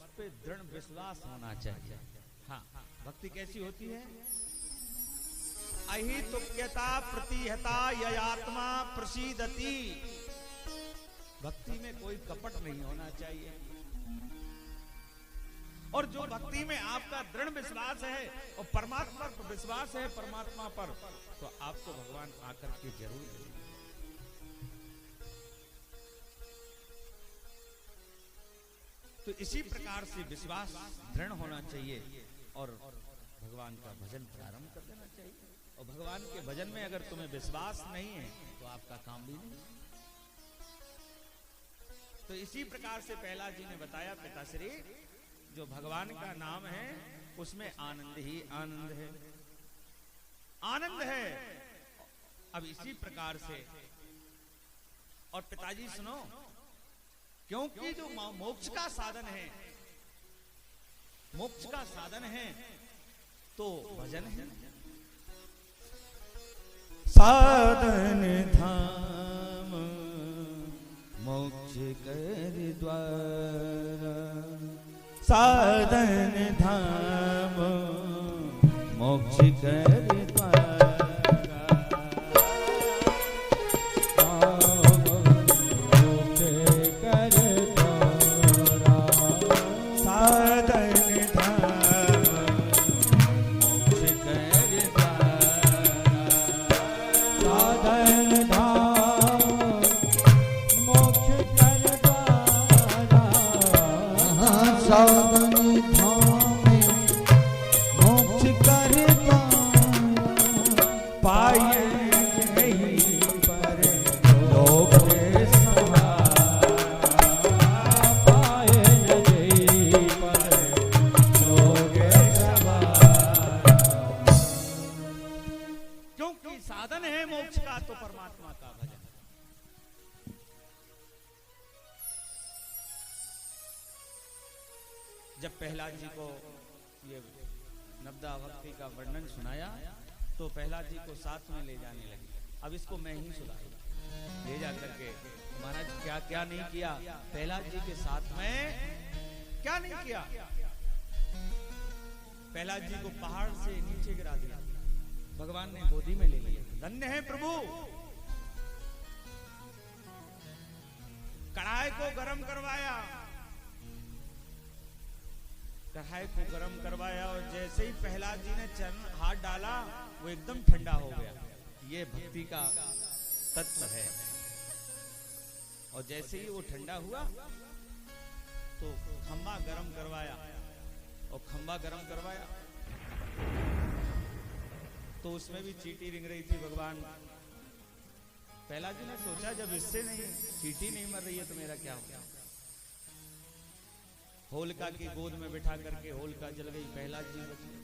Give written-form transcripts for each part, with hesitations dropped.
उस पे दृढ़ विश्वास होना चाहिए। हाँ, भक्ति कैसी होती है? अहितुक्यता प्रतिहता ययात्मा प्रसीदति। भक्ति में कोई कपट नहीं होना चाहिए। और जो भक्ति में आपका दृढ़ विश्वास है और परमात्मा पर विश्वास है, परमात्मा पर, तो आपको भगवान आकर के जरूर देंगे। तो इसी प्रकार से विश्वास दृढ़ होना चाहिए और भगवान का भजन प्रारंभ कर देना चाहिए। और भगवान के भजन में अगर तुम्हें विश्वास नहीं है तो आपका काम भी नहीं। तो इसी प्रकार से प्रहलाद जी ने बताया, पिताश्री, जो भगवान का नाम है उसमें आनंद ही आनंद है, आनंद है। अब इसी प्रकार से, और पिताजी सुनो, क्योंकि जो मोक्ष का साधन है, मोक्ष का साधन है तो भजन है। साधन धाम मोक्ष कर द्वारा, साधन धाम मोक्ष कर द्वारा, मोक्ष कर द्वारा, साधन धाम मोक्ष कर द्वारा, साधन धाम मोक्ष कर द्वारा, साधन धाम मोक्ष कर द्वारा, पाए नहीं पर लोक सहारा, पाए नहीं पर लोक सहारा। क्योंकि साधन है मोक्ष का तो परमात्मा का भजन। जब प्रहलाद जी को ये नवदा भक्ति का वर्णन सुनाया तो प्रहलाद जी को साथ में ले जाने लगी। अब इसको मैं ही सुनाई ले जा करके, महाराज क्या क्या नहीं किया प्रहलाद जी के साथ में, क्या नहीं किया। प्रहलाद जी को पहाड़ से नीचे गिरा दिया, भगवान ने गोदी में ले लिया। धन्य है प्रभु। कढ़ाई को गरम करवाया, कढ़ाई को गरम करवाया और जैसे ही प्रहलाद जी ने चरण हाथ डाला वो एकदम ठंडा हो गया। ये भक्ति का तत्व है। और जैसे ही वो ठंडा हुआ तो खंबा गरम करवाया, और खंबा गरम करवाया तो उसमें भी चींटी रिंग रही थी। भगवान प्रहलाद जी ने सोचा, जब इससे नहीं चींटी नहीं मर रही है तो मेरा क्या होगा। होलिका की गोद में बिठा करके होलिका जल गई, प्रहलाद जी बच गए।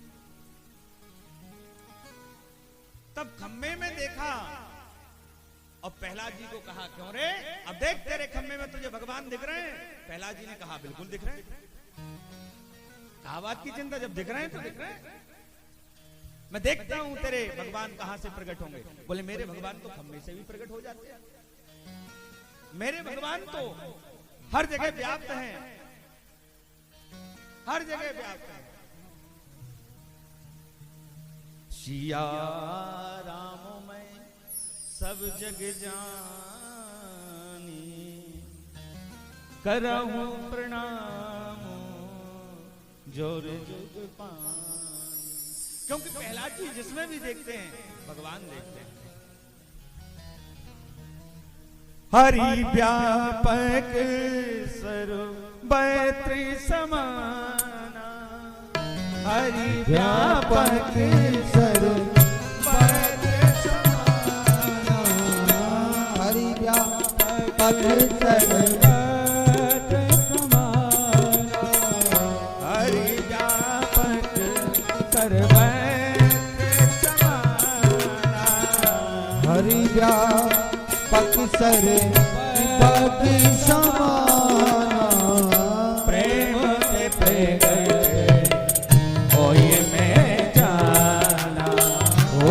तब खम्भे में देखा और प्रहलाद जी को कहा, क्यों रे, अब देख तेरे खम्भे में तुझे भगवान दिख रहे हैं। प्रहलाद जी ने कहा, बिल्कुल दिख रहे हैं। कहा, बात की चिंता, जब दिख रहे हैं तो दिख रहे हैं। मैं देखता हूं तेरे भगवान कहां से प्रकट होंगे। बोले, मेरे भगवान तो खम्भे से भी प्रकट हो जाते हैं। मेरे भगवान तो हर जगह व्याप्त हैं, हर जगह व्याप्त है। सिया राम मैं सब जग जानी, करहूं प्रणाम जोर जुग पानी। क्योंकि प्रहलाद जी जिसमें भी देखते हैं भगवान देखते हैं। हरि व्यापक सर्वत्र समाना, हरि व्यापक सर्वत्र समाना, हरि व्यापक सर्वत्र समाना, हरि व्यापक सर्वत्र समाना, हरि व्यापक सर्वत्र समाना, प्रेम से प्रगट होए मैं जाना, ओ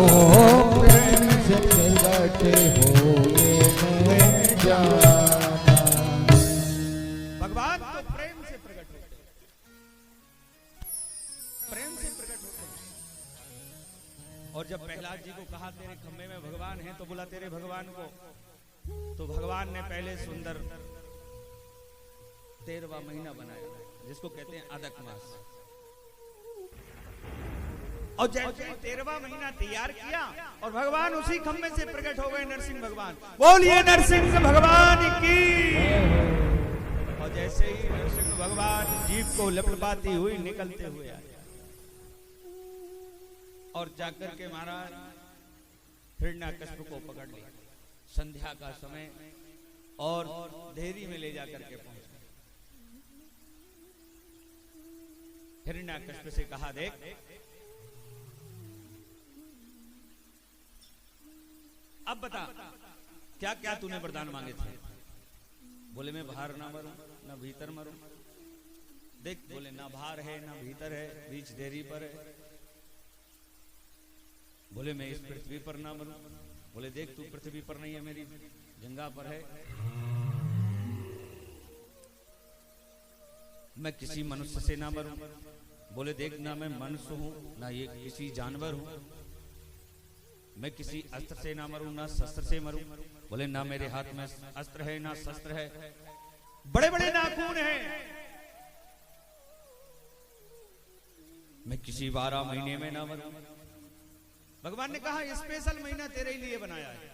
प्रेम से प्रगट होए मैं जाना। भगवान तो प्रेम से प्रकट होते, और जब प्रहलाद जी को कहा तेरे खम्भे में भगवान है, तो बोला तेरे भगवान को, तो भगवान ने पहले सुंदर 13वां महीना बनाया, जिसको कहते हैं अदक मास। और जैसे 13वां महीना तैयार किया और भगवान उसी खम्भे से प्रकट हो गए नरसिंह भगवान। बोलिए नरसिंह भगवान की। और जैसे ही नरसिंह भगवान जीभ को लपलपाती हुई निकलते हुए आए और जाकर के महाराज हिरण्याकश्यप को पकड़ लिया। संध्या का समय और देहरी में ले जाकर के पहुंच गए। हिरण्याकश्यप से कहा, देख अब बता क्या क्या तूने वरदान मांगे थे। बोले मैं बाहर ना मरूं ना भीतर मरूं। देख बोले ना बाहर है ना भीतर है, बीच देरी पर है। बोले मैं इस पृथ्वी पर ना मरूं। बोले देख तू पृथ्वी पर नहीं है, मेरी जंगा पर है। मैं किसी मनुष्य से ना मरूं। बोले देख ना मैं मनुष्य हूं ना ये किसी जानवर हूं। मैं किसी अस्त्र से ना मरूं ना शस्त्र से मरूं। बोले ना मेरे हाथ में अस्त्र है ना शस्त्र है, बड़े बड़े नाखून हैं। मैं किसी 12 महीने में ना मरूं। भगवान ने कहा स्पेशल महीना तेरे लिए बनाया है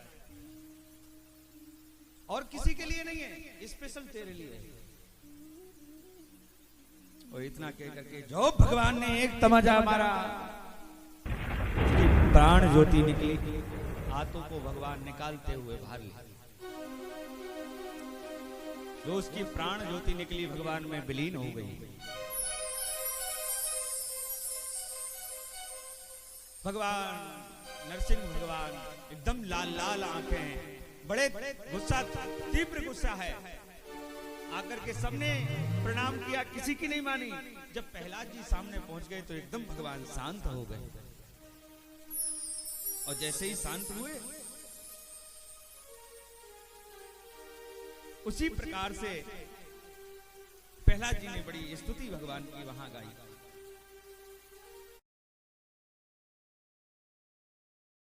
और किसी के लिए नहीं है, स्पेशल तेरे लिए है। और इतना कह करके जो भगवान ने एक तमाचा मारा, प्राण ज्योति निकली। हाथों को भगवान निकालते हुए बाहर ले, जो उसकी प्राण ज्योति निकली भगवान में विलीन हो गई। भगवान नरसिंह भगवान एकदम लाल लाल आंखें, बड़े गुस्सा, तीव्र गुस्सा है। आकर के सबने प्रणाम किया, किसी की नहीं मानी। जब प्रहलाद जी सामने पहुंच गए तो एकदम भगवान शांत हो गए। और जैसे ही शांत हुए उसी प्रकार से प्रहलाद जी ने बड़ी स्तुति भगवान की वहां गाई।